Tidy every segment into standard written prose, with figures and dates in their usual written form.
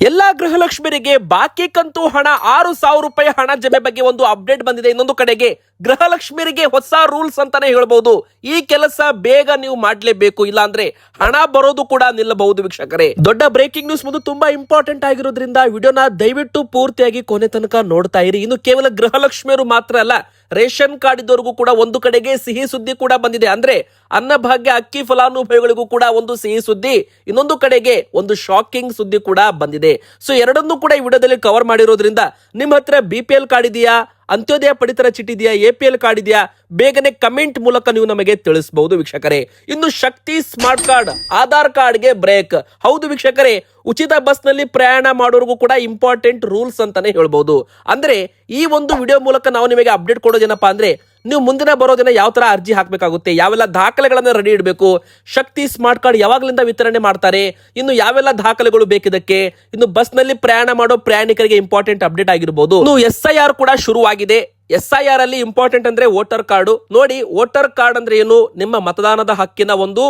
ಎಲ್ಲಾ ಗೃಹಲಕ್ಷ್ಮಿಯರಿಗೆ ಬಾಕಿ ಕಂತು ಹಣ 6,000 ರೂಪಾಯಿ ಹಣ ಜಮೆ ಬಗ್ಗೆ ಒಂದು ಅಪ್ಡೇಟ್ ಬಂದಿದೆ. ಇನ್ನೊಂದು ಕಡೆಗೆ ಗೃಹಲಕ್ಷ್ಮಿಯರಿಗೆ ಹೊಸ ರೂಲ್ಸ್ ಅಂತಾನೆ ಹೇಳ್ಬಹುದು. ಈ ಕೆಲಸ ಬೇಗ ನೀವು ಮಾಡ್ಲೇಬೇಕು, ಇಲ್ಲ ಅಂದ್ರೆ ಹಣ ಬರೋದು ಕೂಡ ನಿಲ್ಲಬಹುದು. ವೀಕ್ಷಕರೇ, ದೊಡ್ಡ ಬ್ರೇಕಿಂಗ್ ನ್ಯೂಸ್ ಮತ್ತು ತುಂಬಾ ಇಂಪಾರ್ಟೆಂಟ್ ಆಗಿರೋದ್ರಿಂದ ವಿಡಿಯೋನ ದಯವಿಟ್ಟು ಪೂರ್ತಿಯಾಗಿ ಕೊನೆ ತನಕ ನೋಡ್ತಾ ಇರಿ. ಇನ್ನು ಕೇವಲ ಗೃಹಲಕ್ಷ್ಮಿಯರು ಮಾತ್ರ ಅಲ್ಲ, ರೇಷನ್ ಕಾರ್ಡ್ ಇದ್ದವರಿಗೂ ಕೂಡ ಒಂದು ಕಡೆಗೆ ಸಿಹಿ ಸುದ್ದಿ ಕೂಡ ಬಂದಿದೆ. ಅಂದ್ರೆ ಅನ್ನಭಾಗ್ಯ ಅಕ್ಕಿ ಫಲಾನುಭವಿಗಳಿಗೂ ಕೂಡ ಒಂದು ಸಿಹಿ ಸುದ್ದಿ, ಇನ್ನೊಂದು ಕಡೆಗೆ ಒಂದು ಶಾಕಿಂಗ್ ಸುದ್ದಿ ಕೂಡ ಬಂದಿದೆ. ಸೊ ಎರಡನ್ನೂ ಕೂಡ ಈ ವಿಡಿಯೋದಲ್ಲಿ ಕವರ್ ಮಾಡಿರೋದ್ರಿಂದ ನಿಮ್ಮ ಹತ್ರ BPL ಕಾರ್ಡ್ ಇದೆಯಾ, ಅಂತ್ಯೋದಯ ಪಡಿತರ ಚೀಟಿ ಇದೆಯಾ, APL ಕಾರ್ಡ್ ಇದೆಯಾ, ಬೇಗನೆ ಕಮೆಂಟ್ ಮೂಲಕ ನೀವು ನಮಗೆ ತಿಳಿಸಬಹುದು ವೀಕ್ಷಕರೇ. ಇನ್ನು ಶಕ್ತಿ ಸ್ಮಾರ್ಟ್ ಕಾರ್ಡ್, ಆಧಾರ್ ಕಾರ್ಡ್ಗೆ ಬ್ರೇಕ್. ಹೌದು ವೀಕ್ಷಕರೇ, ಉಚಿತ ಬಸ್ ನಲ್ಲಿ ಪ್ರಯಾಣ ಮಾಡೋರಿಗೂ ಕೂಡ ಇಂಪಾರ್ಟೆಂಟ್ ರೂಲ್ಸ್ ಅಂತಾನೆ ಹೇಳ್ಬಹುದು. ಅಂದ್ರೆ ಈ ಒಂದು ವಿಡಿಯೋ ಮೂಲಕ ನಾವು ನಿಮಗೆ ಅಪ್ಡೇಟ್ ಕೊಡೋದೇನಪ್ಪಾ ಅಂದ್ರೆ, ನೀವು ಮುಂದಿನ ಬರೋ ದಿನ ಯಾವ ತರ ಅರ್ಜಿ ಹಾಕಬೇಕಾಗುತ್ತೆ, ಯಾವೆಲ್ಲ ದಾಖಲೆಗಳನ್ನ ರೆಡಿ ಇಡಬೇಕು, ಶಕ್ತಿ ಸ್ಮಾರ್ಟ್ ಕಾರ್ಡ್ ಯಾವಾಗಲಿಂದ ವಿತರಣೆ ಮಾಡ್ತಾರೆ, ಇನ್ನು ಯಾವೆಲ್ಲ ದಾಖಲೆಗಳು ಬೇಕಿದಕ್ಕೆ, ಇನ್ನು ಬಸ್ ನಲ್ಲಿ ಪ್ರಯಾಣ ಮಾಡೋ ಪ್ರಯಾಣಿಕರಿಗೆ ಇಂಪಾರ್ಟೆಂಟ್ ಅಪ್ಡೇಟ್ ಆಗಿರಬಹುದು. ಇನ್ನು SIR ಕೂಡ ಶುರುವಾಗಿದೆ. SIR ಅಲ್ಲಿ ಇಂಪಾರ್ಟೆಂಟ್ ಅಂದ್ರೆ ವೋಟರ್ ಕಾರ್ಡ್. ನೋಡಿ, ವೋಟರ್ ಕಾರ್ಡ್ ಅಂದ್ರೆ ಏನು, ನಿಮ್ಮ ಮತದಾನದ ಹಕ್ಕಿನ ಒಂದು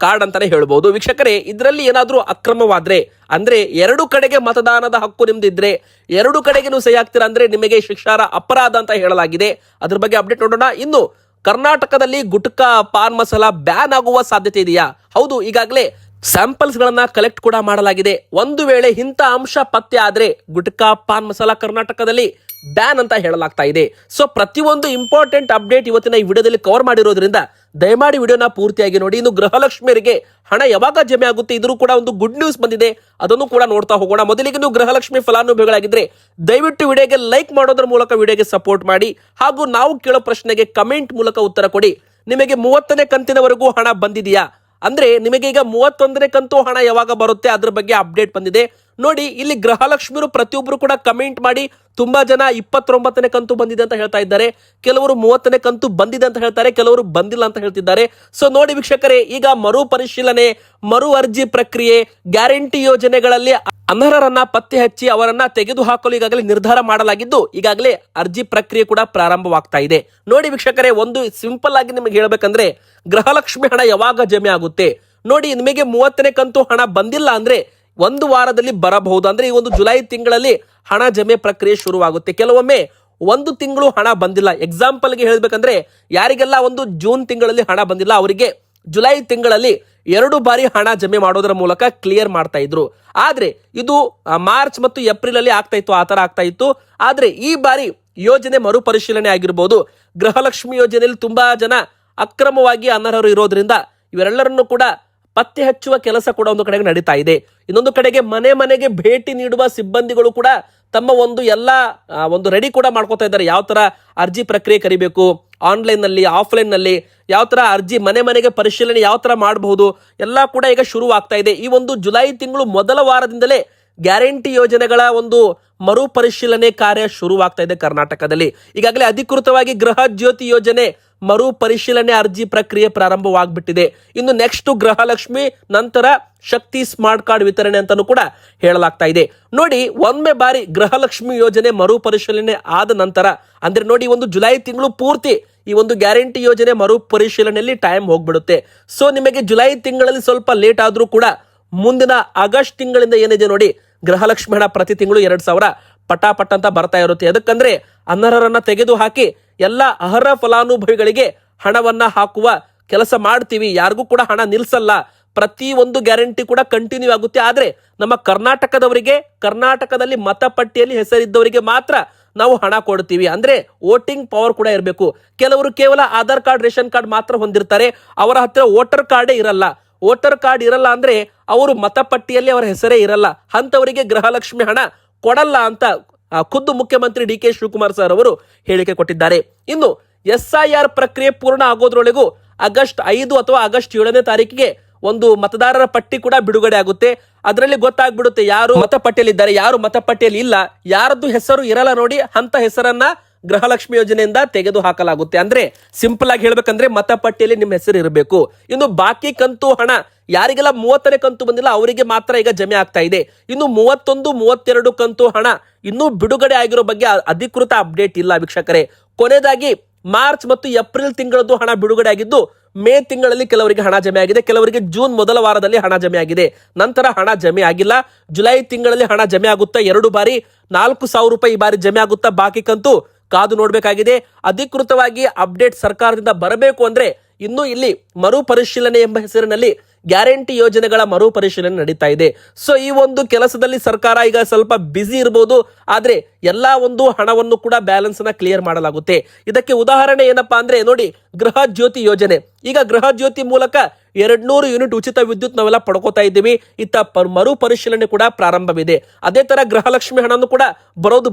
ಕಾರ್ಡ್ ಅಂತಾನೆ ಹೇಳ್ಬಹುದು. ವೀಕ್ಷಕರೇ, ಇದರಲ್ಲಿ ಏನಾದ್ರೂ ಅಕ್ರಮವಾದ್ರೆ, ಅಂದ್ರೆ ಎರಡು ಕಡೆಗೆ ಮತದಾನದ ಹಕ್ಕು ನಿಮ್ದಿದ್ರೆ, ಎರಡು ಕಡೆಗೆ ನೀವು ಸಹಿ ಹಾಕ್ತೀರಾ ಅಂದ್ರೆ ನಿಮಗೆ ಶಿಕ್ಷಾರ್ಹ ಅಪರಾಧ ಅಂತ ಹೇಳಲಾಗಿದೆ. ಅದ್ರ ಬಗ್ಗೆ ಅಪ್ಡೇಟ್ ನೋಡೋಣ. ಇನ್ನು ಕರ್ನಾಟಕದಲ್ಲಿ ಗುಟ್ಕಾ, ಪಾನ್ ಮಸಾಲ ಬ್ಯಾನ್ ಆಗುವ ಸಾಧ್ಯತೆ ಇದೆಯಾ? ಹೌದು, ಈಗಾಗಲೇ ಸ್ಯಾಂಪಲ್ಸ್ ಗಳನ್ನ ಕಲೆಕ್ಟ್ ಕೂಡ ಮಾಡಲಾಗಿದೆ. ಒಂದು ವೇಳೆ ಇಂಥ ಅಂಶ ಪತ್ತೆ ಆದ್ರೆ ಗುಟ್ಕಾ, ಪಾನ್ ಮಸಾಲ ಕರ್ನಾಟಕದಲ್ಲಿ ಬ್ಯಾನ್ ಅಂತ ಹೇಳಲಾಗ್ತಾ ಇದೆ. ಸೊ ಪ್ರತಿಯೊಂದು ಇಂಪಾರ್ಟೆಂಟ್ ಅಪ್ಡೇಟ್ ಇವತ್ತಿನ ಈ ವಿಡಿಯೋದಲ್ಲಿ ಕವರ್ ಮಾಡಿರೋದ್ರಿಂದ ದಯಮಾಡಿ ವಿಡಿಯೋನ ಪೂರ್ತಿಯಾಗಿ ನೋಡಿ. ಇನ್ನು ಗೃಹಲಕ್ಷ್ಮಿಯರಿಗೆ ಹಣ ಯಾವಾಗ ಜಮೆ ಆಗುತ್ತೆ, ಇದ್ರೂ ಕೂಡ ಒಂದು ಗುಡ್ ನ್ಯೂಸ್ ಬಂದಿದೆ, ಅದನ್ನು ಕೂಡ ನೋಡ್ತಾ ಹೋಗೋಣ. ಮೊದಲಿಗೆ ನೀವು ಗೃಹಲಕ್ಷ್ಮಿ ಫಲಾನುಭವಿಗಳಾಗಿದ್ರೆ ದಯವಿಟ್ಟು ವಿಡಿಯೋಗೆ ಲೈಕ್ ಮಾಡೋದ್ರ ಮೂಲಕ ವಿಡಿಯೋಗೆ ಸಪೋರ್ಟ್ ಮಾಡಿ, ಹಾಗೂ ನಾವು ಕೇಳೋ ಪ್ರಶ್ನೆಗೆ ಕಮೆಂಟ್ ಮೂಲಕ ಉತ್ತರ ಕೊಡಿ. ನಿಮಗೆ 30ನೇ ಕಂತಿನವರೆಗೂ ಹಣ ಬಂದಿದೆಯಾ? ಅಂದ್ರೆ ನಿಮಗೆ ಈಗ 31ನೇ ಕಂತು ಹಣ ಯಾವಾಗ ಬರುತ್ತೆ ಅದ್ರ ಬಗ್ಗೆ ಅಪ್ಡೇಟ್ ಬಂದಿದೆ. ನೋಡಿ, ಇಲ್ಲಿ ಗೃಹಲಕ್ಷ್ಮಿಯರು ಪ್ರತಿಯೊಬ್ಬರು ಕೂಡ ಕಮೆಂಟ್ ಮಾಡಿ, ತುಂಬಾ ಜನ 29ನೇ ಕಂತು ಬಂದಿದೆ ಅಂತ ಹೇಳ್ತಾ ಇದ್ದಾರೆ, ಕೆಲವರು 30ನೇ ಕಂತು ಬಂದಿದೆ ಅಂತ ಹೇಳ್ತಾರೆ, ಕೆಲವರು ಬಂದಿಲ್ಲ ಅಂತ ಹೇಳ್ತಿದ್ದಾರೆ. ಸೊ ನೋಡಿ ವೀಕ್ಷಕರೇ, ಈಗ ಮರು ಪರಿಶೀಲನೆ, ಮರು ಅರ್ಜಿ ಪ್ರಕ್ರಿಯೆ, ಗ್ಯಾರಂಟಿ ಯೋಜನೆಗಳಲ್ಲಿ ಅನರ್ಹರನ್ನ ಪತ್ತೆ ಹಚ್ಚಿ ಅವರನ್ನ ತೆಗೆದುಹಾಕಲು ಈಗಾಗಲೇ ನಿರ್ಧಾರ ಮಾಡಲಾಗಿದ್ದು, ಈಗಾಗಲೇ ಅರ್ಜಿ ಪ್ರಕ್ರಿಯೆ ಕೂಡ ಪ್ರಾರಂಭವಾಗ್ತಾ ಇದೆ. ನೋಡಿ ವೀಕ್ಷಕರೇ, ಒಂದು ಸಿಂಪಲ್ ಆಗಿ ನಿಮಗೆ ಹೇಳ್ಬೇಕಂದ್ರೆ, ಗೃಹಲಕ್ಷ್ಮಿ ಹಣ ಯಾವಾಗ ಜಮೆ ಆಗುತ್ತೆ ನೋಡಿ, ನಿಮಗೆ 30ನೇ ಕಂತು ಹಣ ಬಂದಿಲ್ಲ ಅಂದ್ರೆ ಒಂದು ವಾರದಲ್ಲಿ ಬರಬಹುದು. ಅಂದ್ರೆ ಈ ಒಂದು ಜುಲೈ ತಿಂಗಳಲ್ಲಿ ಹಣ ಜಮೆ ಪ್ರಕ್ರಿಯೆ ಶುರುವಾಗುತ್ತೆ. ಕೆಲವೊಮ್ಮೆ ಒಂದು ತಿಂಗಳು ಹಣ ಬಂದಿಲ್ಲ, ಎಕ್ಸಾಂಪಲ್ ಗೆ ಹೇಳ್ಬೇಕಂದ್ರೆ, ಯಾರಿಗೆಲ್ಲ ಒಂದು ಜೂನ್ ತಿಂಗಳಲ್ಲಿ ಹಣ ಬಂದಿಲ್ಲ ಅವರಿಗೆ ಜುಲೈ ತಿಂಗಳಲ್ಲಿ 2 ಬಾರಿ ಹಣ ಜಮೆ ಮಾಡೋದ್ರ ಮೂಲಕ ಕ್ಲಿಯರ್ ಮಾಡ್ತಾ ಇದ್ರು. ಆದ್ರೆ ಇದು ಮಾರ್ಚ್ ಮತ್ತು ಏಪ್ರಿಲ್ ಅಲ್ಲಿ ಆಗ್ತಾ ಇತ್ತು, ಆತರ ಆಗ್ತಾ ಇತ್ತು. ಆದ್ರೆ ಈ ಬಾರಿ ಯೋಜನೆ ಮರುಪರಿಶೀಲನೆ ಆಗಿರ್ಬೋದು. ಗೃಹಲಕ್ಷ್ಮಿ ಯೋಜನೆಯಲ್ಲಿ ತುಂಬಾ ಜನ ಅಕ್ರಮವಾಗಿ ಅನರ್ಹರು ಇರೋದ್ರಿಂದ ಇವರೆಲ್ಲರನ್ನು ಕೂಡ ಪತ್ತೆ ಹಚ್ಚುವ ಕೆಲಸ ಕೂಡ ಒಂದು ಕಡೆಗೆ ನಡೀತಾ ಇದೆ. ಇನ್ನೊಂದು ಕಡೆಗೆ ಮನೆ ಮನೆಗೆ ಭೇಟಿ ನೀಡುವ ಸಿಬ್ಬಂದಿಗಳು ಕೂಡ ತಮ್ಮ ಒಂದು ರೆಡಿ ಕೂಡ ಮಾಡ್ಕೋತಾ ಇದ್ದಾರೆ. ಯಾವ ತರ ಅರ್ಜಿ ಪ್ರಕ್ರಿಯೆ ಕರಿಬೇಕು, ಆನ್ಲೈನ್ ನಲ್ಲಿ, ಆಫ್ಲೈನ್ ನಲ್ಲಿ ಯಾವ ತರ ಅರ್ಜಿ ಮನೆ ಮನೆಗೆ ಪರಿಶೀಲನೆ ಯಾವ ತರ ಮಾಡಬಹುದು, ಎಲ್ಲ ಕೂಡ ಈಗ ಶುರು ಆಗ್ತಾ ಇದೆ. ಈ ಒಂದು ಜುಲೈ ತಿಂಗಳು ಮೊದಲ ವಾರದಿಂದಲೇ ಗ್ಯಾರಂಟಿ ಯೋಜನೆಗಳ ಒಂದು ಮರು ಪರಿಶೀಲನೆ ಕಾರ್ಯ ಶುರುವಾಗ್ತಾ ಇದೆ ಕರ್ನಾಟಕದಲ್ಲಿ. ಈಗಾಗಲೇ ಅಧಿಕೃತವಾಗಿ ಗೃಹ ಜ್ಯೋತಿ ಯೋಜನೆ ಮರು ಪರಿಶೀಲನೆ ಅರ್ಜಿ ಪ್ರಕ್ರಿಯೆ ಪ್ರಾರಂಭವಾಗ್ಬಿಟ್ಟಿದೆ. ಇನ್ನು ನೆಕ್ಸ್ಟ್ ಗೃಹಲಕ್ಷ್ಮಿ, ನಂತರ ಶಕ್ತಿ ಸ್ಮಾರ್ಟ್ ಕಾರ್ಡ್ ವಿತರಣೆ ಅಂತಾನೂ ಕೂಡ ಹೇಳಲಾಗ್ತಾ ಇದೆ. ನೋಡಿ, ಒಮ್ಮೆ ಬಾರಿ ಗೃಹಲಕ್ಷ್ಮಿ ಯೋಜನೆ ಮರು ಪರಿಶೀಲನೆ ಆದ ನಂತರ, ಅಂದ್ರೆ ನೋಡಿ ಒಂದು ಜುಲೈ ತಿಂಗಳು ಪೂರ್ತಿ ಈ ಒಂದು ಗ್ಯಾರಂಟಿ ಯೋಜನೆ ಮರು ಪರಿಶೀಲನೆಯಲ್ಲಿ ಟೈಮ್ ಹೋಗ್ಬಿಡುತ್ತೆ. ಸೊ ನಿಮಗೆ ಜುಲೈ ತಿಂಗಳಲ್ಲಿ ಸ್ವಲ್ಪ ಲೇಟ್ ಆದ್ರೂ ಕೂಡ ಮುಂದಿನ ಆಗಸ್ಟ್ ತಿಂಗಳಿಂದ ಏನಿದೆ ನೋಡಿ, ಗೃಹಲಕ್ಷ್ಮಿ ಹಣ ಪ್ರತಿ ತಿಂಗಳು 2,000 ಪಟಾಪಟ್ ಅಂತ ಬರ್ತಾ ಇರುತ್ತೆ. ಅದಕ್ಕಂದ್ರೆ ಅನರ್ಹರನ್ನ ತೆಗೆದು ಹಾಕಿ ಎಲ್ಲ ಅರ್ಹ ಫಲಾನುಭವಿಗಳಿಗೆ ಹಣವನ್ನ ಹಾಕುವ ಕೆಲಸ ಮಾಡ್ತೀವಿ. ಯಾರಿಗೂ ಕೂಡ ಹಣ ನಿಲ್ಸಲ್ಲ, ಪ್ರತಿ ಒಂದು ಗ್ಯಾರಂಟಿ ಕೂಡ ಕಂಟಿನ್ಯೂ ಆಗುತ್ತೆ. ಆದ್ರೆ ನಮ್ಮ ಕರ್ನಾಟಕದವರಿಗೆ, ಕರ್ನಾಟಕದಲ್ಲಿ ಮತಪಟ್ಟಿಯಲ್ಲಿ ಹೆಸರಿದ್ದವರಿಗೆ ಮಾತ್ರ ನಾವು ಹಣ ಕೊಡ್ತೀವಿ. ಅಂದ್ರೆ ವೋಟಿಂಗ್ ಪವರ್ ಕೂಡ ಇರಬೇಕು. ಕೆಲವರು ಕೇವಲ ಆಧಾರ್ ಕಾರ್ಡ್, ರೇಷನ್ ಕಾರ್ಡ್ ಮಾತ್ರ ಹೊಂದಿರ್ತಾರೆ, ಅವರ ಹತ್ರ ವೋಟರ್ ಕಾರ್ಡೇ ಇರಲ್ಲ. ವೋಟರ್ ಕಾರ್ಡ್ ಇರಲ್ಲ ಅಂದ್ರೆ ಅವರು ಮತಪಟ್ಟಿಯಲ್ಲಿ ಅವರ ಹೆಸರೇ ಇರಲ್ಲ. ಅಂತವರಿಗೆ ಗೃಹಲಕ್ಷ್ಮಿ ಹಣ ಕೊಡಲ್ಲ ಅಂತ ಖುದ್ದು ಮುಖ್ಯಮಂತ್ರಿ DK ಶಿವಕುಮಾರ್ ಸರ್ ಅವರು ಹೇಳಿಕೆ ಕೊಟ್ಟಿದ್ದಾರೆ. ಇನ್ನು SIR ಪ್ರಕ್ರಿಯೆ ಪೂರ್ಣ ಆಗೋದ್ರೊಳಗೂ ಆಗಸ್ಟ್ 5 ಅಥವಾ ಆಗಸ್ಟ್ 7ನೇ ತಾರೀಕಿಗೆ ಒಂದು ಮತದಾರರ ಪಟ್ಟಿ ಕೂಡ ಬಿಡುಗಡೆ ಆಗುತ್ತೆ. ಅದರಲ್ಲಿ ಗೊತ್ತಾಗ್ಬಿಡುತ್ತೆ ಯಾರು ಮತಪಟ್ಟಿಯಲ್ಲಿ ಇದ್ದಾರೆ, ಯಾರು ಮತಪಟ್ಟಿಯಲ್ಲಿ ಇಲ್ಲ, ಯಾರದ್ದು ಹೆಸರು ಇರಲ್ಲ ನೋಡಿ, ಅಂತ ಹೆಸರನ್ನ ಗೃಹಲಕ್ಷ್ಮಿ ಯೋಜನೆಯಿಂದ ತೆಗೆದು ಹಾಕಲಾಗುತ್ತೆ. ಅಂದ್ರೆ ಸಿಂಪಲ್ ಆಗಿ ಹೇಳ್ಬೇಕಂದ್ರೆ ಮತಪಟ್ಟಿಯಲ್ಲಿ ನಿಮ್ಮ ಹೆಸರು ಇರಬೇಕು. ಇನ್ನು ಬಾಕಿ ಕಂತು ಹಣ ಯಾರಿಗೆಲ್ಲ 30ನೇ ಕಂತು ಬಂದಿಲ್ಲ ಅವರಿಗೆ ಮಾತ್ರ ಈಗ ಜಮೆ ಆಗ್ತಾ ಇದೆ. ಇನ್ನು 31, 32 ಕಂತು ಹಣ ಇನ್ನೂ ಬಿಡುಗಡೆ ಆಗಿರೋ ಬಗ್ಗೆ ಅಧಿಕೃತ ಅಪ್ಡೇಟ್ ಇಲ್ಲ ವೀಕ್ಷಕರೇ. ಕೊನೆಯದಾಗಿ ಮಾರ್ಚ್ ಮತ್ತು ಏಪ್ರಿಲ್ ತಿಂಗಳದ್ದು ಹಣ ಬಿಡುಗಡೆ ಆಗಿದ್ದು ಮೇ ತಿಂಗಳಲ್ಲಿ ಕೆಲವರಿಗೆ ಹಣ ಜಮೆ ಆಗಿದೆ, ಕೆಲವರಿಗೆ ಜೂನ್ ಮೊದಲ ವಾರದಲ್ಲಿ ಹಣ ಜಮೆ ಆಗಿದೆ. ನಂತರ ಹಣ ಜಮೆ ಆಗಿಲ್ಲ. ಜುಲೈ ತಿಂಗಳಲ್ಲಿ ಹಣ ಜಮೆ ಆಗುತ್ತಾ 2 ಬಾರಿ 4,000 ರೂಪಾಯಿ ಈ ಬಾರಿ ಜಮೆ ಆಗುತ್ತಾ, ಬಾಕಿ ಕಂತು ಕಾದು ನೋಡಬೇಕಾಗಿದೆ. ಅಧಿಕೃತವಾಗಿ ಅಪ್ಡೇಟ್ ಸರ್ಕಾರದಿಂದ ಬರಬೇಕು ಅಂದ್ರೆ ಇನ್ನು ಇಲ್ಲಿ ಮರುಪರಿಶೀಲನೆ ಎಂಬ ಹೆಸರಿನಲ್ಲಿ ಗ್ಯಾರಂಟಿ ಯೋಜನೆಗಳ ಮರುಪರಿಶೀಲನೆ ನಡೀತಾ ಇದೆ. ಸೊ ಈ ಒಂದು ಕೆಲಸದಲ್ಲಿ ಸರ್ಕಾರ ಈಗ ಸ್ವಲ್ಪ ಬ್ಯುಸಿ ಇರಬಹುದು, ಆದ್ರೆ ಎಲ್ಲಾ ಒಂದು ಹಣವನ್ನು ಕೂಡ ಬ್ಯಾಲೆನ್ಸ್ ನ ಕ್ಲಿಯರ್ ಮಾಡಲಾಗುತ್ತೆ. ಇದಕ್ಕೆ ಉದಾಹರಣೆ ಏನಪ್ಪಾ ಅಂದ್ರೆ ನೋಡಿ, ಗೃಹ ಜ್ಯೋತಿ ಯೋಜನೆ. ಈಗ ಗೃಹ ಜ್ಯೋತಿ ಮೂಲಕ 200 ಯೂನಿಟ್ ಉಚಿತ ವಿದ್ಯುತ್ ನಾವೆಲ್ಲ ಪಡ್ಕೋತಾ ಇದ್ದೀವಿ. ಇತ್ತ ಮರುಪರಿಶೀಲನೆ ಕೂಡ ಪ್ರಾರಂಭವಿದೆ. ಅದೇ ತರ ಗೃಹಲಕ್ಷ್ಮಿ ಹಣನು ಕೂಡ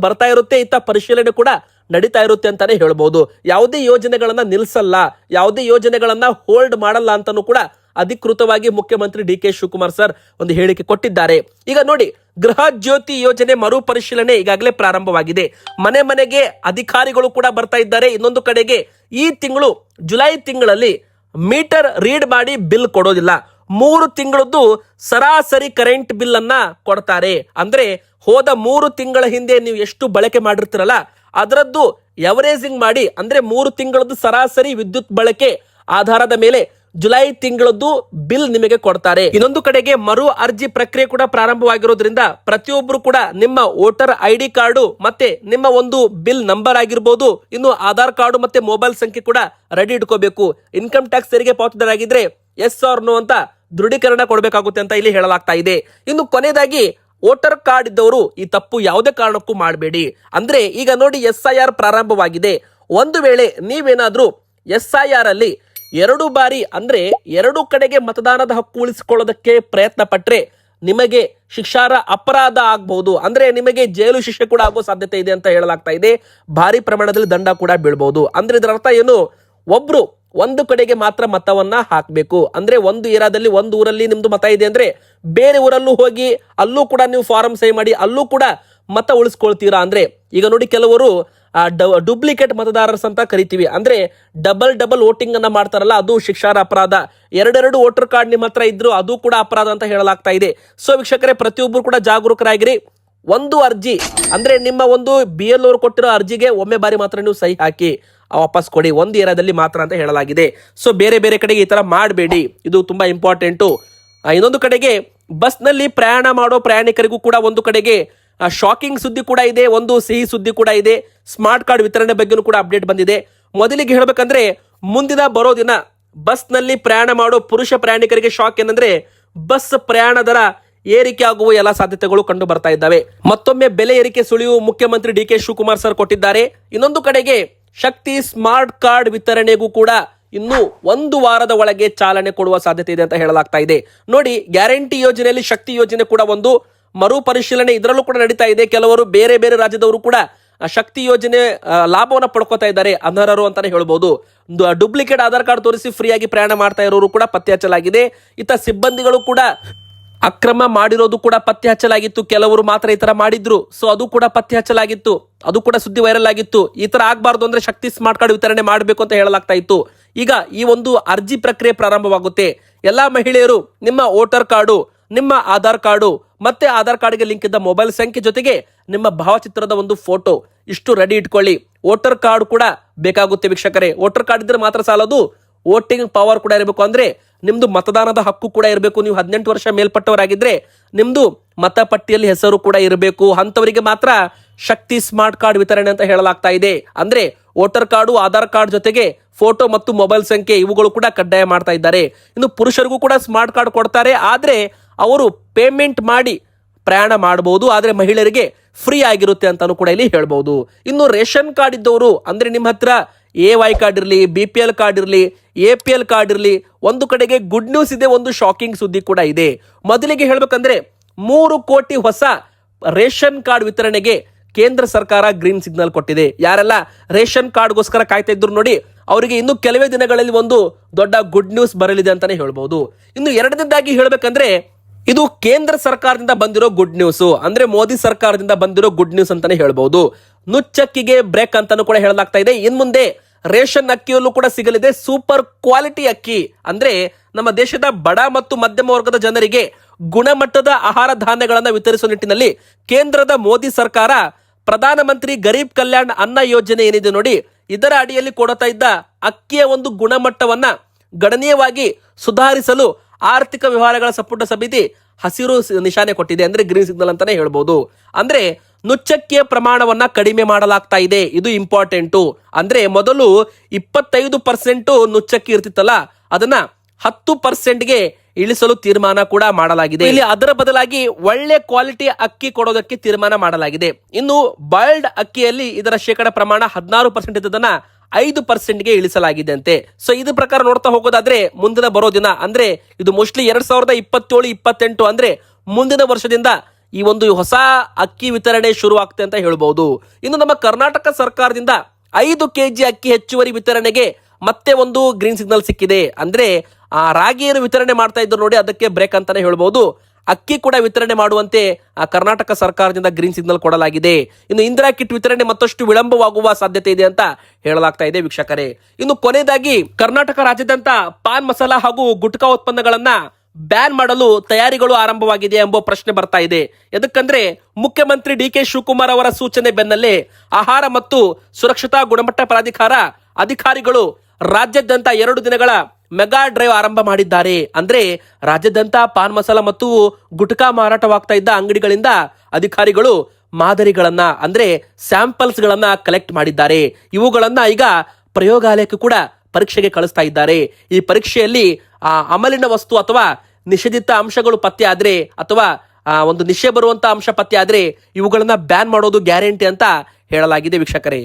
ಬರ್ತಾ ಇರುತ್ತೆ, ಇತ್ತ ಪರಿಶೀಲನೆ ಕೂಡ ನಡೀತಾ ಇರುತ್ತೆ ಅಂತಾನೆ ಹೇಳ್ಬಹುದು. ಯಾವುದೇ ಯೋಜನೆಗಳನ್ನ ನಿಲ್ಸಲ್ಲ, ಯಾವುದೇ ಯೋಜನೆಗಳನ್ನ ಹೋಲ್ಡ್ ಮಾಡಲ್ಲ ಅಂತಾನೂ ಕೂಡ ಅಧಿಕೃತವಾಗಿ ಮುಖ್ಯಮಂತ್ರಿ ಡಿ.ಕೆ. ಶಿವಕುಮಾರ್ ಸರ್ ಒಂದು ಹೇಳಿಕೆ ಕೊಟ್ಟಿದ್ದಾರೆ. ಈಗ ನೋಡಿ, ಗೃಹ ಜ್ಯೋತಿ ಯೋಜನೆ ಮರುಪರಿಶೀಲನೆ ಈಗಾಗಲೇ ಪ್ರಾರಂಭವಾಗಿದೆ. ಮನೆ ಮನೆಗೆ ಅಧಿಕಾರಿಗಳು ಕೂಡ ಬರ್ತಾ ಇದ್ದಾರೆ. ಇನ್ನೊಂದು ಕಡೆಗೆ ಈ ತಿಂಗಳು ಜುಲೈ ತಿಂಗಳಲ್ಲಿ ಮೀಟರ್ ರೀಡ್ ಮಾಡಿ ಬಿಲ್ ಕೊಡೋದಿಲ್ಲ. 3 ತಿಂಗಳದ್ದು ಸರಾಸರಿ ಕರೆಂಟ್ ಬಿಲ್ ಅನ್ನ ಕೊಡ್ತಾರೆ. ಅಂದ್ರೆ ಹೋದ 3 ತಿಂಗಳ ಹಿಂದೆ ನೀವು ಎಷ್ಟು ಬಳಕೆ ಮಾಡಿರ್ತೀರಲ್ಲ ಅದರದ್ದು ಎವರೇಜಿಂಗ್ ಮಾಡಿ, ಅಂದ್ರೆ 3 ತಿಂಗಳದ್ದು ಸರಾಸರಿ ವಿದ್ಯುತ್ ಬಳಕೆ ಆಧಾರದ ಮೇಲೆ ಜುಲೈ ತಿಂಗಳದ್ದು ಬಿಲ್ ನಿಮಗೆ ಕೊಡ್ತಾರೆ. ಇನ್ನೊಂದು ಕಡೆಗೆ ಮರು ಅರ್ಜಿ ಪ್ರಕ್ರಿಯೆ ಕೂಡ ಪ್ರಾರಂಭವಾಗಿರೋದ್ರಿಂದ ಪ್ರತಿಯೊಬ್ಬರು ಕೂಡ ನಿಮ್ಮ ವೋಟರ್ ID ಕಾರ್ಡು ಮತ್ತೆ ನಿಮ್ಮ ಒಂದು ಬಿಲ್ ನಂಬರ್ ಆಗಿರ್ಬೋದು, ಇನ್ನು ಆಧಾರ್ ಕಾರ್ಡು ಮತ್ತೆ ಮೊಬೈಲ್ ಸಂಖ್ಯೆ ಕೂಡ ರೆಡಿ ಇಟ್ಕೋಬೇಕು. ಇನ್ಕಮ್ ಟ್ಯಾಕ್ಸ್ ತೆರಿಗೆ ಪಾವತಿದಾರರಾಗಿದ್ರೆ ಎಸ್ ಆರ್ ನೋ ಅಂತ ದೃಢೀಕರಣ ಕೊಡಬೇಕಾಗುತ್ತೆ ಅಂತ ಇಲ್ಲಿ ಹೇಳಲಾಗ್ತಾ ಇದೆ. ಇನ್ನು ಕೊನೆಯದಾಗಿ ವೋಟರ್ ಕಾರ್ಡ್ ಇದ್ದವರು ಈ ತಪ್ಪು ಯಾವುದೇ ಕಾರಣಕ್ಕೂ ಮಾಡಬೇಡಿ. ಅಂದ್ರೆ ಈಗ ನೋಡಿ, SIR ಪ್ರಾರಂಭವಾಗಿದೆ. ಒಂದು ವೇಳೆ ನೀವೇನಾದ್ರೂ SIR ಅಲ್ಲಿ 2 ಬಾರಿ ಅಂದ್ರೆ 2 ಕಡೆಗೆ ಮತದಾನದ ಹಕ್ಕು ಉಳಿಸಿಕೊಳ್ಳೋದಕ್ಕೆ ಪ್ರಯತ್ನ ಪಟ್ರೆ ನಿಮಗೆ ಶಿಕ್ಷಾರ್ಹ ಅಪರಾಧ ಆಗಬಹುದು. ಅಂದ್ರೆ ನಿಮಗೆ ಜೈಲು ಶಿಕ್ಷೆ ಕೂಡ ಆಗೋ ಸಾಧ್ಯತೆ ಇದೆ ಅಂತ ಹೇಳಲಾಗ್ತಾ ಇದೆ. ಭಾರಿ ಪ್ರಮಾಣದಲ್ಲಿ ದಂಡ ಕೂಡ ಬೀಳಬಹುದು. ಅಂದ್ರೆ ಇದರ ಅರ್ಥ ಏನು, ಒಬ್ರು ಒಂದು ಕಡೆಗೆ ಮಾತ್ರ ಮತವನ್ನ ಹಾಕಬೇಕು. ಅಂದ್ರೆ ಒಂದು ಏರಿಯಾದಲ್ಲಿ ಒಂದು ಊರಲ್ಲಿ ನಿಮ್ದು ಮತ ಇದೆ ಅಂದ್ರೆ ಬೇರೆ ಊರಲ್ಲೂ ಹೋಗಿ ಅಲ್ಲೂ ಕೂಡ ನೀವು ಫಾರಂ ಸಹಿ ಮಾಡಿ ಅಲ್ಲೂ ಕೂಡ ಮತ ಉಳಿಸ್ಕೊಳ್ತೀರಾ. ಅಂದ್ರೆ ಈಗ ನೋಡಿ, ಕೆಲವರು ಡೂಪ್ಲಿಕೇಟ್ ಮತದಾರರ್ಸ್ ಅಂತ ಕರಿತೀವಿ. ಅಂದ್ರೆ ಡಬಲ್ ವೋಟಿಂಗ್ ಅನ್ನ ಮಾಡ್ತಾರಲ್ಲ, ಅದು ಶಿಕ್ಷಾರ್ಹ ಅಪರಾಧ. 2 ವೋಟರ್ ಕಾರ್ಡ್ ನಿಮ್ಮ ಹತ್ರ ಇದ್ರು ಅದು ಕೂಡ ಅಪರಾಧ ಅಂತ ಹೇಳಲಾಗ್ತಾ ಇದೆ. ಸೊ ವೀಕ್ಷಕರೇ, ಪ್ರತಿಯೊಬ್ಬರು ಕೂಡ ಜಾಗರೂಕರಾಗಿರಿ. ಒಂದು ಅರ್ಜಿ ಅಂದ್ರೆ ನಿಮ್ಮ ಒಂದು BL ಅವರು ಕೊಟ್ಟಿರೋ ಅರ್ಜಿಗೆ ಒಮ್ಮೆ ಬಾರಿ ಮಾತ್ರ ನೀವು ಸಹಿ ಹಾಕಿ ವಾಪಸ್ ಕೊಡಿ, ಒಂದು ಏರಿಯಾದಲ್ಲಿ ಮಾತ್ರ ಅಂತ ಹೇಳಲಾಗಿದೆ. ಸೊ ಬೇರೆ ಬೇರೆ ಕಡೆಗೆ ಈ ತರ ಮಾಡಬೇಡಿ, ಇದು ತುಂಬಾ ಇಂಪಾರ್ಟೆಂಟು. ಇನ್ನೊಂದು ಕಡೆಗೆ ಬಸ್ ನಲ್ಲಿ ಪ್ರಯಾಣ ಮಾಡೋ ಪ್ರಯಾಣಿಕರಿಗೂ ಕೂಡ ಒಂದು ಕಡೆಗೆ ಶಾಕಿಂಗ್ ಸುದ್ದಿ ಕೂಡ ಇದೆ, ಒಂದು ಸಿಹಿ ಸುದ್ದಿ ಕೂಡ ಇದೆ. ಸ್ಮಾರ್ಟ್ ಕಾರ್ಡ್ ವಿತರಣೆ ಬಗ್ಗೆನೂ ಕೂಡ ಅಪ್ಡೇಟ್ ಬಂದಿದೆ. ಮೊದಲಿಗೆ ಹೇಳಬೇಕಂದ್ರೆ ಮುಂದಿನ ಬರೋ ದಿನ ಬಸ್ ನಲ್ಲಿ ಪ್ರಯಾಣ ಮಾಡೋ ಪುರುಷ ಪ್ರಯಾಣಿಕರಿಗೆ ಶಾಕ್ ಏನಂದ್ರೆ ಬಸ್ ಪ್ರಯಾಣ ದರ ಏರಿಕೆ ಆಗುವ ಎಲ್ಲ ಸಾಧ್ಯತೆಗಳು ಕಂಡು ಬರ್ತಾ ಇದ್ದಾವೆ. ಮತ್ತೊಮ್ಮೆ ಬೆಲೆ ಏರಿಕೆ ಸುಳಿವು ಮುಖ್ಯಮಂತ್ರಿ ಡಿ.ಕೆ. ಶಿವಕುಮಾರ್ ಸರ್ ಕೊಟ್ಟಿದ್ದಾರೆ. ಇನ್ನೊಂದು ಕಡೆಗೆ ಶಕ್ತಿ ಸ್ಮಾರ್ಟ್ ಕಾರ್ಡ್ ವಿತರಣೆಗೂ ಕೂಡ ಇನ್ನು 1 ವಾರದ ಒಳಗೆ ಚಾಲನೆ ಕೊಡುವ ಸಾಧ್ಯತೆ ಇದೆ ಅಂತ ಹೇಳಲಾಗ್ತಾ ಇದೆ. ನೋಡಿ, ಗ್ಯಾರಂಟಿ ಯೋಜನೆಯಲ್ಲಿ ಶಕ್ತಿ ಯೋಜನೆ ಕೂಡ ಒಂದು ಮರುಪರಿಶೀಲನೆ ಇದರಲ್ಲೂ ಕೂಡ ನಡೀತಾ ಇದೆ. ಕೆಲವರು ಬೇರೆ ಬೇರೆ ರಾಜ್ಯದವರು ಕೂಡ ಶಕ್ತಿ ಯೋಜನೆ ಲಾಭವನ್ನು ಪಡ್ಕೋತಾ ಇದ್ದಾರೆ, ಅನರ್ಹರು ಅಂತಾನೆ ಹೇಳ್ಬೋದು. ಡೂಪ್ಲಿಕೇಟ್ ಆಧಾರ್ ಕಾರ್ಡ್ ತೋರಿಸಿ ಫ್ರೀಯಾಗಿ ಪ್ರಯಾಣ ಮಾಡ್ತಾ ಇರೋರು ಕೂಡ ಪತ್ತೆ ಹಚ್ಚಲಾಗಿದೆ. ಇತ್ತ ಸಿಬ್ಬಂದಿಗಳು ಕೂಡ ಅಕ್ರಮ ಮಾಡಿರೋದು ಕೂಡ ಪತ್ತೆ ಹಚ್ಚಲಾಗಿತ್ತು. ಕೆಲವರು ಮಾತ್ರ ಈ ತರ ಮಾಡಿದ್ರು, ಸೊ ಅದು ಕೂಡ ಪತ್ತೆ ಹಚ್ಚಲಾಗಿತ್ತು, ಅದು ಕೂಡ ಸುದ್ದಿ ವೈರಲ್ ಆಗಿತ್ತು. ಈ ತರ ಆಗ್ಬಾರ್ದು ಅಂದ್ರೆ ಶಕ್ತಿ ಸ್ಮಾರ್ಟ್ ಕಾರ್ಡ್ ವಿತರಣೆ ಮಾಡಬೇಕು ಅಂತ ಹೇಳಲಾಗ್ತಾ ಇತ್ತು. ಈಗ ಈ ಒಂದು ಅರ್ಜಿ ಪ್ರಕ್ರಿಯೆ ಪ್ರಾರಂಭವಾಗುತ್ತೆ. ಎಲ್ಲಾ ಮಹಿಳೆಯರು ನಿಮ್ಮ ವೋಟರ್ ಕಾರ್ಡು, ನಿಮ್ಮ ಆಧಾರ್ ಕಾರ್ಡು ಮತ್ತೆ ಆಧಾರ್ ಕಾರ್ಡ್ಗೆ ಲಿಂಕ್ ಇದ್ದ ಮೊಬೈಲ್ ಸಂಖ್ಯೆ ಜೊತೆಗೆ ನಿಮ್ಮ ಭಾವಚಿತ್ರದ ಒಂದು ಫೋಟೋ ಇಷ್ಟು ರೆಡಿ ಇಟ್ಕೊಳ್ಳಿ. ವೋಟರ್ ಕಾರ್ಡ್ ಕೂಡ ಬೇಕಾಗುತ್ತೆ ವೀಕ್ಷಕರೇ. ವೋಟರ್ ಕಾರ್ಡ್ ಇದ್ರೆ ಮಾತ್ರ ಸಾಲದು, ವೋಟಿಂಗ್ ಪವರ್ ಕೂಡ ಇರಬೇಕು. ಅಂದ್ರೆ ನಿಮ್ದು ಮತದಾನದ ಹಕ್ಕು ಕೂಡ ಇರಬೇಕು. ನೀವು 18 ವರ್ಷ ಮೇಲ್ಪಟ್ಟವರಾಗಿದ್ರೆ ನಿಮ್ದು ಮತಪಟ್ಟಿಯಲ್ಲಿ ಹೆಸರು ಕೂಡ ಇರಬೇಕು. ಅಂತವರಿಗೆ ಮಾತ್ರ ಶಕ್ತಿ ಸ್ಮಾರ್ಟ್ ಕಾರ್ಡ್ ವಿತರಣೆ ಅಂತ ಹೇಳಲಾಗ್ತಾ ಇದೆ. ಅಂದ್ರೆ ವೋಟರ್ ಕಾರ್ಡು, ಆಧಾರ್ ಕಾರ್ಡ್ ಜೊತೆಗೆ ಫೋಟೋ ಮತ್ತು ಮೊಬೈಲ್ ಸಂಖ್ಯೆ ಇವುಗಳು ಕೂಡ ಕಡ್ಡಾಯ ಮಾಡ್ತಾ ಇದ್ದಾರೆ. ಇನ್ನು ಪುರುಷರಿಗೂ ಕೂಡ ಸ್ಮಾರ್ಟ್ ಕಾರ್ಡ್ ಕೊಡ್ತಾರೆ, ಆದ್ರೆ ಅವರು ಪೇಮೆಂಟ್ ಮಾಡಿ ಪ್ರಯಾಣ ಮಾಡಬಹುದು. ಆದ್ರೆ ಮಹಿಳೆಯರಿಗೆ ಫ್ರೀ ಆಗಿರುತ್ತೆ ಅಂತಾನು ಕೂಡ ಇಲ್ಲಿ ಹೇಳ್ಬಹುದು. ಇನ್ನು ರೇಷನ್ ಕಾರ್ಡ್ ಇದ್ದವರು ಅಂದ್ರೆ ನಿಮ್ಮ ಹತ್ರ AY ಕಾರ್ಡ್ ಇರಲಿ, BPL ಕಾರ್ಡ್ ಇರಲಿ, APL ಕಾರ್ಡ್ ಇರಲಿ, ಒಂದು ಕಡೆಗೆ ಗುಡ್ ನ್ಯೂಸ್ ಇದೆ, ಒಂದು ಶಾಕಿಂಗ್ ಸುದ್ದಿ ಕೂಡ ಇದೆ. ಮೊದಲಿಗೆ ಹೇಳ್ಬೇಕಂದ್ರೆ 3 ಕೋಟಿ ಹೊಸ ರೇಷನ್ ಕಾರ್ಡ್ ವಿತರಣೆಗೆ ಕೇಂದ್ರ ಸರ್ಕಾರ ಗ್ರೀನ್ ಸಿಗ್ನಲ್ ಕೊಟ್ಟಿದೆ. ಯಾರೆಲ್ಲ ರೇಷನ್ ಕಾರ್ಡ್ಗೋಸ್ಕರ ಕಾಯ್ತಾ ಇದ್ರು ನೋಡಿ, ಅವರಿಗೆ ಇನ್ನು ಕೆಲವೇ ದಿನಗಳಲ್ಲಿ ಒಂದು ದೊಡ್ಡ ಗುಡ್ ನ್ಯೂಸ್ ಬರಲಿದೆ ಅಂತಾನೆ ಹೇಳ್ಬಹುದು. ಇನ್ನು ಎರಡನೇದಾಗಿ ಹೇಳ್ಬೇಕಂದ್ರೆ ಇದು ಕೇಂದ್ರ ಸರ್ಕಾರದಿಂದ ಬಂದಿರೋ ಗುಡ್ ನ್ಯೂಸ್, ಅಂದ್ರೆ ಮೋದಿ ಸರ್ಕಾರದಿಂದ ಬಂದಿರೋ ಗುಡ್ ನ್ಯೂಸ್ ಅಂತಾನೆ ಹೇಳ್ಬಹುದು. ನುಚ್ಚಕ್ಕಿಗೆ ಬ್ರೇಕ್ ಅಂತಾನು ಕೂಡ ಹೇಳಲಾಗ್ತಾ ಇದೆ. ಇನ್ ಮುಂದೆ ರೇಷನ್ ಅಕ್ಕಿಯಲ್ಲೂ ಕೂಡ ಸಿಗಲಿದೆ ಸೂಪರ್ ಕ್ವಾಲಿಟಿ ಅಕ್ಕಿ. ಅಂದ್ರೆ ನಮ್ಮ ದೇಶದ ಬಡ ಮತ್ತು ಮಧ್ಯಮ ವರ್ಗದ ಜನರಿಗೆ ಗುಣಮಟ್ಟದ ಆಹಾರ ಧಾನ್ಯಗಳನ್ನು ವಿತರಿಸುವ ನಿಟ್ಟಿನಲ್ಲಿ ಕೇಂದ್ರದ ಮೋದಿ ಸರ್ಕಾರ ಪ್ರಧಾನಮಂತ್ರಿ ಗರೀಬ್ ಕಲ್ಯಾಣ್ ಅನ್ನ ಯೋಜನೆ ಏನಿದೆ ನೋಡಿ, ಇದರ ಅಡಿಯಲ್ಲಿ ಕೊಡ್ತಾ ಇದ್ದ ಅಕ್ಕಿಯ ಒಂದು ಗುಣಮಟ್ಟವನ್ನ ಗಣನೀಯವಾಗಿ ಸುಧಾರಿಸಲು ಆರ್ಥಿಕ ವ್ಯವಹಾರಗಳ ಸಂಪುಟ ಸಮಿತಿ ಹಸಿರು ನಿಶಾನೆ ಕೊಟ್ಟಿದೆ, ಅಂದ್ರೆ ಗ್ರೀನ್ ಸಿಗ್ನಲ್ ಅಂತಾನೆ ಹೇಳ್ಬೋದು. ಅಂದ್ರೆ ನುಚ್ಚಕ್ಕಿಯ ಪ್ರಮಾಣವನ್ನ ಕಡಿಮೆ ಮಾಡಲಾಗ್ತಾ ಇದೆ, ಇದು ಇಂಪಾರ್ಟೆಂಟು. ಅಂದ್ರೆ ಮೊದಲು 25% ನುಚ್ಚಕ್ಕಿ ಇರ್ತಿತ್ತಲ್ಲ, ಅದನ್ನ 10%ಗೆ ಇಳಿಸಲು ತೀರ್ಮಾನ ಕೂಡ ಮಾಡಲಾಗಿದೆ. ಇಲ್ಲಿ ಅದರ ಬದಲಾಗಿ ಒಳ್ಳೆ ಕ್ವಾಲಿಟಿ ಅಕ್ಕಿ ಕೊಡೋದಕ್ಕೆ ತೀರ್ಮಾನ ಮಾಡಲಾಗಿದೆ. ಇನ್ನು ಬಾಯ್ಲ್ಡ್ ಅಕ್ಕಿಯಲ್ಲಿ ಇದರ ಶೇಕಡ ಪ್ರಮಾಣ 16% ಇದ್ದದನ್ನ 5%ಗೆ ಇಳಿಸಲಾಗಿದೆ ಅಂತೆ. ಸೊ ಇದ್ರ ಪ್ರಕಾರ ನೋಡ್ತಾ ಹೋಗೋದಾದ್ರೆ ಮುಂದಿನ ಬರೋ ದಿನ ಅಂದ್ರೆ ಇದು ಮೋಸ್ಟ್ಲಿ 2027-28 ಅಂದ್ರೆ ಮುಂದಿನ ವರ್ಷದಿಂದ ಈ ಒಂದು ಹೊಸ ಅಕ್ಕಿ ವಿತರಣೆ ಶುರು ಆಗ್ತದೆ ಅಂತ ಹೇಳ್ಬಹುದು. ಇನ್ನು ನಮ್ಮ ಕರ್ನಾಟಕ ಸರ್ಕಾರದಿಂದ 5 ಕೆಜಿ ಅಕ್ಕಿ ಹೆಚ್ಚುವರಿ ವಿತರಣೆಗೆ ಮತ್ತೆ ಒಂದು ಗ್ರೀನ್ ಸಿಗ್ನಲ್ ಸಿಕ್ಕಿದೆ. ಅಂದ್ರೆ ರಾಗಿಯನ್ನು ವಿತರಣೆ ಮಾಡ್ತಾ ಇದ್ರು ನೋಡಿ, ಅದಕ್ಕೆ ಬ್ರೇಕ್ ಅಂತಾನೆ ಹೇಳ್ಬಹುದು. ಅಕ್ಕಿ ಕೂಡ ವಿತರಣೆ ಮಾಡುವಂತೆ ಕರ್ನಾಟಕ ಸರ್ಕಾರದಿಂದ ಗ್ರೀನ್ ಸಿಗ್ನಲ್ ಕೊಡಲಾಗಿದೆ. ಇನ್ನು ಇಂದಿರಾ ಕಿಟ್ ವಿತರಣೆ ಮತ್ತಷ್ಟು ವಿಳಂಬವಾಗುವ ಸಾಧ್ಯತೆ ಇದೆ ಅಂತ ಹೇಳಲಾಗ್ತಾ ಇದೆ ವೀಕ್ಷಕರೇ. ಇನ್ನು ಕೊನೆಯದಾಗಿ ಕರ್ನಾಟಕ ರಾಜ್ಯಾದ್ಯಂತ ಪಾನ್ ಮಸಾಲ ಹಾಗೂ ಗುಟ್ಕಾ ಉತ್ಪನ್ನಗಳನ್ನ ಬ್ಯಾನ್ ಮಾಡಲು ತಯಾರಿಗಳು ಆರಂಭವಾಗಿದೆ ಎಂಬ ಪ್ರಶ್ನೆ ಬರ್ತಾ ಇದೆ. ಎದಕ್ಕಂದ್ರೆ ಮುಖ್ಯಮಂತ್ರಿ ಡಿ.ಕೆ. ಶಿವಕುಮಾರ್ ಅವರ ಸೂಚನೆ ಬೆನ್ನಲ್ಲೇ ಆಹಾರ ಮತ್ತು ಸುರಕ್ಷತಾ ಗುಣಮಟ್ಟ ಪ್ರಾಧಿಕಾರ ಅಧಿಕಾರಿಗಳು ರಾಜ್ಯಾದ್ಯಂತ 2 ದಿನಗಳ ಮೆಗಾ ಡ್ರೈವ್ ಆರಂಭ ಮಾಡಿದ್ದಾರೆ. ಅಂದ್ರೆ ರಾಜ್ಯಾದ್ಯಂತ ಪಾನ್ ಮಸಾಲ ಮತ್ತು ಗುಟ್ಕಾ ಮಾರಾಟವಾಗ್ತಾ ಇದ್ದ ಅಂಗಡಿಗಳಿಂದ ಅಧಿಕಾರಿಗಳು ಮಾದರಿಗಳನ್ನ ಅಂದ್ರೆ ಸ್ಯಾಂಪಲ್ಸ್ ಗಳನ್ನ ಕಲೆಕ್ಟ್ ಮಾಡಿದ್ದಾರೆ. ಇವುಗಳನ್ನ ಈಗ ಪ್ರಯೋಗಾಲಯಕ್ಕೆ ಕೂಡ ಪರೀಕ್ಷೆಗೆ ಕಳಿಸ್ತಾ ಇದ್ದಾರೆ. ಈ ಪರೀಕ್ಷೆಯಲ್ಲಿ ಅಮಲಿನ ವಸ್ತು ಅಥವಾ ನಿಷೇಧಿತ ಅಂಶಗಳು ಪತ್ತೆ ಆದ್ರೆ ಅಥವಾ ಒಂದು ನಿಷೇಧ ಬರುವಂತ ಅಂಶ ಪತ್ತೆ ಆದ್ರೆ ಇವುಗಳನ್ನ ಬ್ಯಾನ್ ಮಾಡೋದು ಗ್ಯಾರಂಟಿ ಅಂತ ಹೇಳಲಾಗಿದೆ ವೀಕ್ಷಕರೇ.